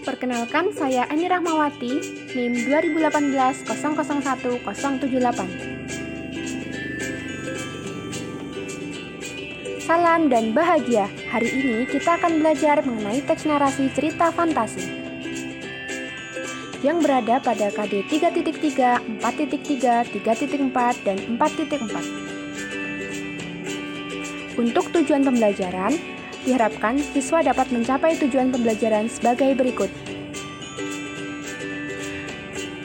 Perkenalkan, saya Eni Rahmawati, NIM 2018-001078. Salam dan bahagia. Hari ini kita akan belajar mengenai teks narasi cerita fantasi yang berada pada KD 3.3, 4.3, 3.4, dan 4.4. Untuk tujuan pembelajaran, diharapkan siswa dapat mencapai tujuan pembelajaran sebagai berikut.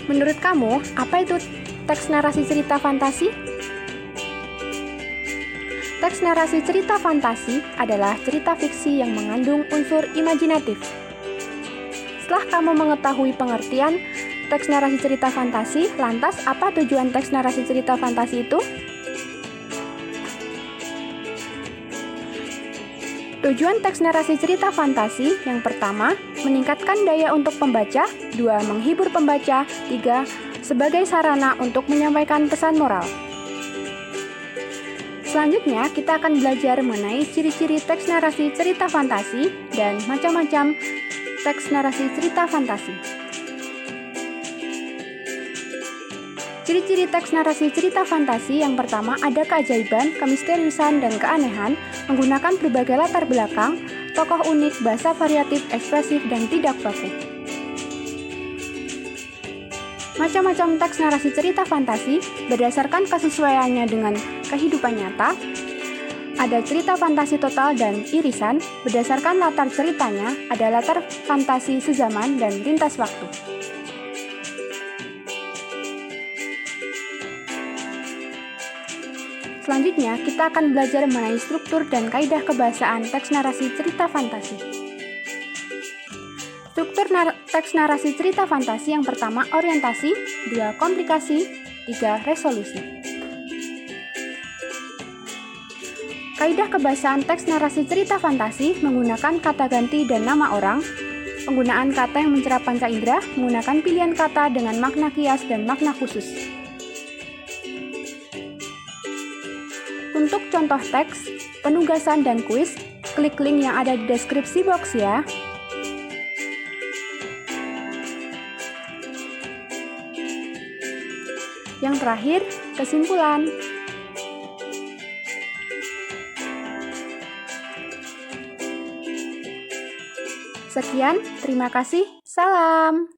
Menurut kamu, apa itu teks narasi cerita fantasi? Teks narasi cerita fantasi adalah cerita fiksi yang mengandung unsur imajinatif. Setelah kamu mengetahui pengertian teks narasi cerita fantasi, lantas apa tujuan teks narasi cerita fantasi itu? Tujuan teks narasi cerita fantasi yang pertama, meningkatkan daya untuk pembaca, 2. Menghibur pembaca, 3. Sebagai sarana untuk menyampaikan pesan moral. Selanjutnya, kita akan belajar mengenai ciri-ciri teks narasi cerita fantasi dan macam-macam teks narasi cerita fantasi. Ciri-ciri teks narasi cerita fantasi yang pertama ada keajaiban, kemisteriusan, dan keanehan, menggunakan berbagai latar belakang, tokoh unik, bahasa variatif, ekspresif, dan tidak baku. Macam-macam teks narasi cerita fantasi berdasarkan kesesuaiannya dengan kehidupan nyata. Ada cerita fantasi total dan irisan, berdasarkan latar ceritanya, ada latar fantasi sezaman dan lintas waktu. Selanjutnya, kita akan belajar mengenai struktur dan kaidah kebahasaan teks narasi cerita fantasi. Struktur teks narasi cerita fantasi yang pertama orientasi, 2. Komplikasi, 3. Resolusi. Kaidah kebahasaan teks narasi cerita fantasi menggunakan kata ganti dan nama orang, penggunaan kata yang mencerap panca indera, menggunakan pilihan kata dengan makna kias dan makna khusus. Untuk contoh teks, penugasan, dan kuis, klik link yang ada di deskripsi box ya. Yang terakhir, kesimpulan. Sekian, terima kasih, salam.